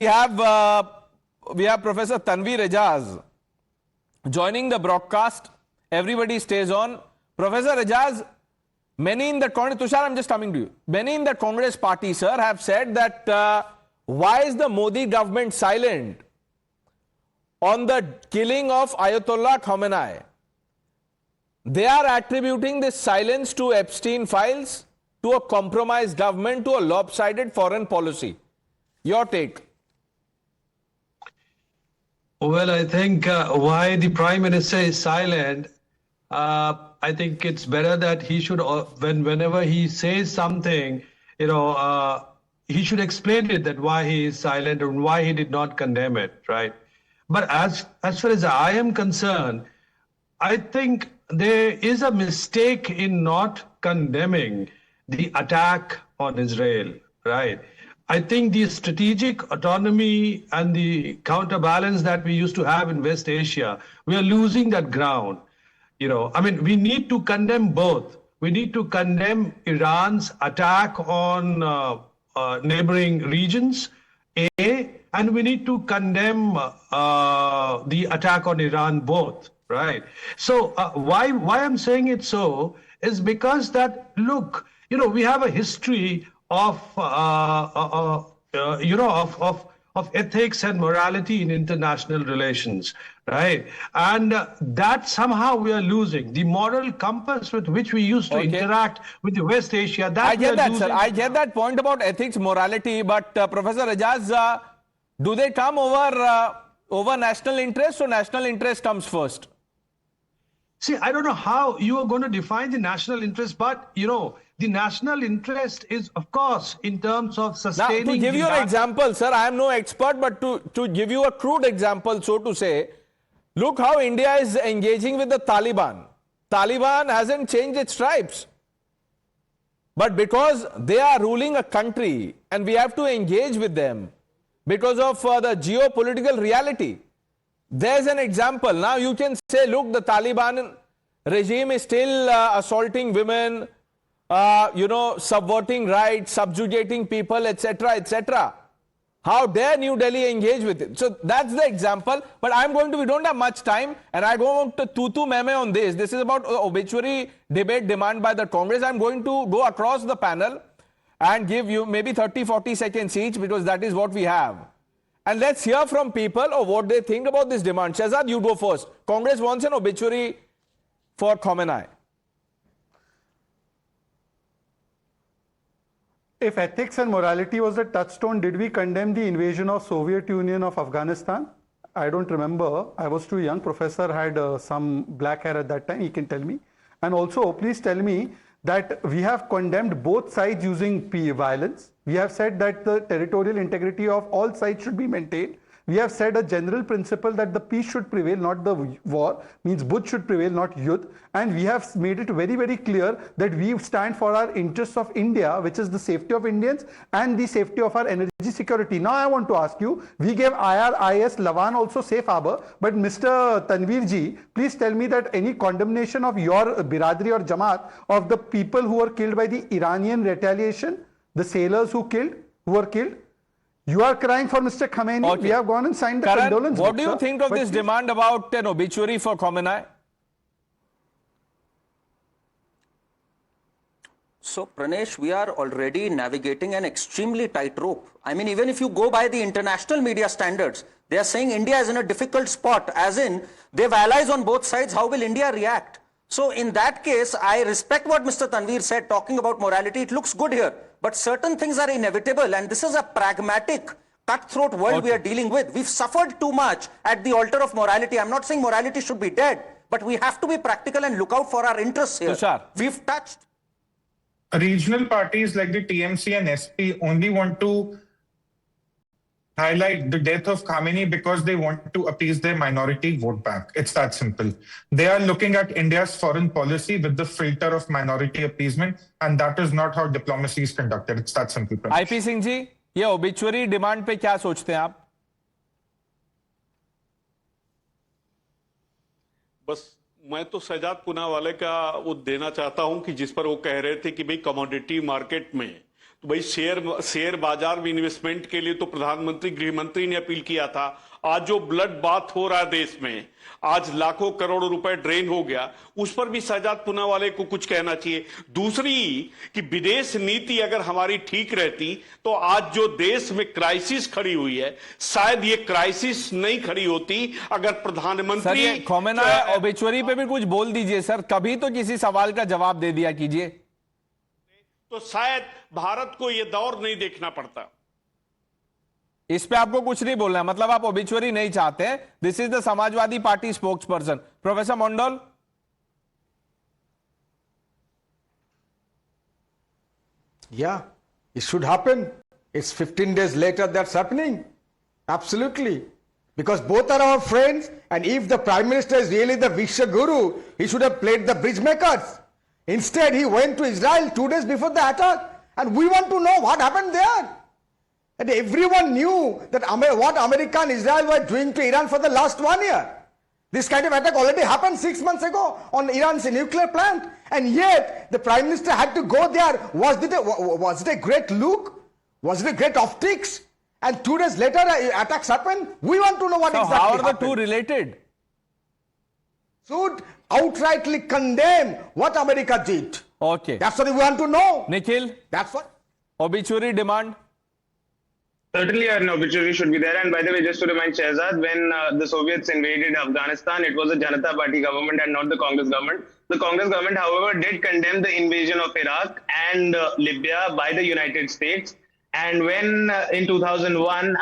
we have Professor Tanveer Ejaz joining the broadcast. Everybody stays on. Professor Ejaz, many in the Congress, Tushar, I'm just coming to you. Many in the Congress party, sir, have said that why is the Modi government silent on the killing of Ayatollah Khamenei? They are attributing this silence to Epstein files, to a compromised government, to a lopsided foreign policy. Your take? Well, I think why the Prime Minister is silent, I think it's better that he should, whenever he says something, he should explain it, that why he is silent and why he did not condemn it, right? But as far as I am concerned, I think there is a mistake in not condemning the attack on Israel, right? I think the strategic autonomy and the counterbalance that we used to have in West Asia, we are losing that ground. We need to condemn both. We need to condemn Iran's attack on neighboring regions, and we need to condemn the attack on Iran, both, right? So why I'm saying it so is because that, look, we have a history of ethics and morality in international relations, right? And that somehow we are losing. The moral compass with which we used to interact with the West Asia, that I get that, sir. I get that point about ethics, morality, but Professor Ejaz, do they come over national interest, or national interest comes first? See, I don't know how you are going to define the national interest, but, the national interest is, of course, in terms of sustaining... Now, to give you an example, sir, I am no expert, but to give you a crude example, so to say, look how India is engaging with the Taliban. Taliban hasn't changed its stripes. But because they are ruling a country and we have to engage with them because of the geopolitical reality, there's an example. Now you can say, look, the Taliban regime is still assaulting women, subverting rights, subjugating people, etc., etc. How dare New Delhi engage with it? So that's the example. But we don't have much time, and I don't want to tutu meme on this. This is about obituary debate demand by the Congress. I'm going to go across the panel and give you maybe 30-40 seconds each, because that is what we have. And let's hear from people of what they think about this demand. Shahzad, you go first. Congress wants an obituary for Khamenei. If ethics and morality was the touchstone, did we condemn the invasion of Soviet Union of Afghanistan? I don't remember. I was too young. Professor had some black hair at that time. He can tell me. And also, please tell me that we have condemned both sides using violence. We have said that the territorial integrity of all sides should be maintained. We have said a general principle that the peace should prevail, not the war, means both should prevail, not youth. And we have made it very, very clear that we stand for our interests of India, which is the safety of Indians and the safety of our energy security. Now I want to ask you, we gave IRIS Lawan also safe harbor, but Mr. Tanveer ji, please tell me that any condemnation of your Biradri or Jamaat of the people who were killed by the Iranian retaliation, the sailors who were killed, you are crying for Mr. Khamenei. Okay. We have gone and signed the condolence. What do you think of this demand about an obituary for Khamenei? So, Pranesh, we are already navigating an extremely tight rope. I mean, even if you go by the international media standards, they are saying India is in a difficult spot, as in they have allies on both sides. How will India react? So, in that case, I respect what Mr. Tanveer said, talking about morality. It looks good here. But certain things are inevitable, and this is a pragmatic, cutthroat world we are dealing with. We've suffered too much at the altar of morality. I'm not saying morality should be dead, but we have to be practical and look out for our interests here. Tushar. We've touched. Regional parties like the TMC and SP only want to highlight the death of Khamenei because they want to appease their minority vote bank. It's that simple. They are looking at India's foreign policy with the filter of minority appeasement, and that is not how diplomacy is conducted. It's that simple. IP Singh ji, ये obituary demand पे क्या सोचते हैं आप? बस मैं तो सजाद पूनावाले का वो देना चाहता हूं कि जिस पर वो कह रहे थे कि भाई कमोडिटी मार्केट में तो भाई शेयर बाजार में इन्वेस्टमेंट के लिए तो प्रधानमंत्री गृह मंत्री ने अपील किया था। आज जो ब्लड बात हो रहा है देश में, आज लाखों करोड़ रुपए ड्रेन हो गया, उस पर भी शहजाद पूनावाला को कुछ कहना चाहिए। दूसरी कि विदेश नीति अगर हमारी ठीक रहती तो आज जो देश में क्राइसिस खड़ी हुई है, शायद ये क्राइसिस नहीं खड़ी होती अगर प्रधानमंत्री। सर, खमेनी ओबिचुअरी पे भी कुछ बोल दीजिए सर, कभी तो किसी सवाल का जवाब दे दिया कीजिए, तो शायद भारत को यह दौर नहीं देखना पड़ता। इस पे आपको कुछ नहीं बोलना है, मतलब आप ओबिचुअरी नहीं चाहते। This is the Samajwadi party spokes person. Professor Mandal, Yeah, it should happen. It's 15 days later that's happening. Absolutely. Because both are our friends, and if the Prime Minister is really the Vishwa Guru, he should have played the bridge makers. Instead, he went to Israel 2 days before the attack, and we want to know what happened there. And everyone knew that what America and Israel were doing to Iran for the last 1 year. This kind of attack already happened 6 months ago on Iran's nuclear plant. And yet, the Prime Minister had to go there. Was it a great look? Was it a great optics? And 2 days later, attacks happened. We want to know what so exactly how are the happened. two related? Should outrightly condemn what America did. Okay. That's what we want to know. Nikhil, That's what. obituary demand. Certainly, an obituary should be there. And by the way, just to remind Shehzad, when the Soviets invaded Afghanistan, it was a Janata Party government and not the Congress government. The Congress government, however, did condemn the invasion of Iraq and Libya by the United States. And when in 2001,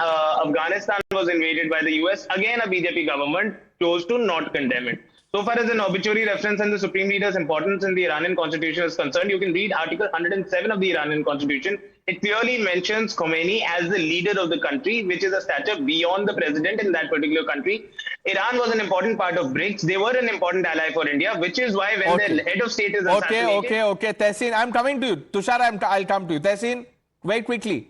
Afghanistan was invaded by the US, again a BJP government chose to not condemn it. So far as an obituary reference and the Supreme Leader's importance in the Iranian constitution is concerned, you can read Article 107 of the Iranian constitution. It clearly mentions Khamenei as the leader of the country, which is a stature beyond the president in that particular country. Iran was an important part of BRICS. They were an important ally for India, which is why when their head of state is assassinated... Okay. Tehseen, I'm coming to you. Tushar, I'll come to you. Tehseen, very quickly.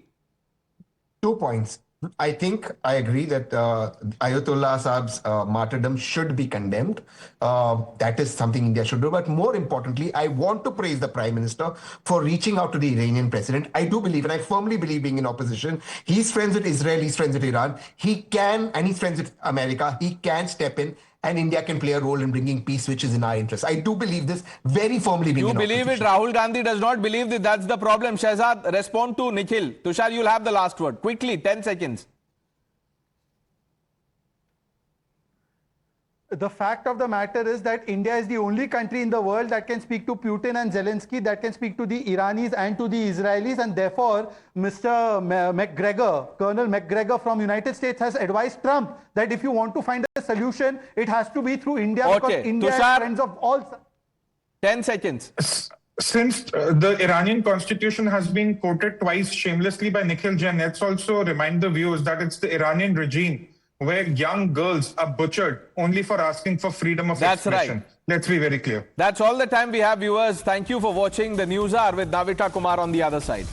2 points. I think I agree that Ayatollah Saab's martyrdom should be condemned. That is something India should do. But more importantly, I want to praise the Prime Minister for reaching out to the Iranian president. I do believe, and I firmly believe, being in opposition, he's friends with Israel, he's friends with Iran. He can, and he's friends with America. He can step in, and India can play a role in bringing peace, which is in our interest. I do believe this very firmly. Being You in believe opposition. it, Rahul Gandhi does not believe it. That's the problem. Shehzad, respond to Nikhil. Tushar, you'll have the last word. Quickly, 10 seconds. The fact of the matter is that India is the only country in the world that can speak to Putin and Zelensky, that can speak to the Iranis and to the Israelis, and therefore Mr. McGregor, Colonel McGregor from United States has advised Trump that if you want to find a solution, it has to be through India, because India Tushar, is friends of all. 10 seconds. Since the Iranian constitution has been quoted twice shamelessly by Nikhil Jain, let's also remind the viewers that it's the Iranian regime where young girls are butchered only for asking for freedom of That's expression. right. Let's be very clear. That's all the time we have, viewers. Thank you for watching the News Hour with Navita Kumar on the other side.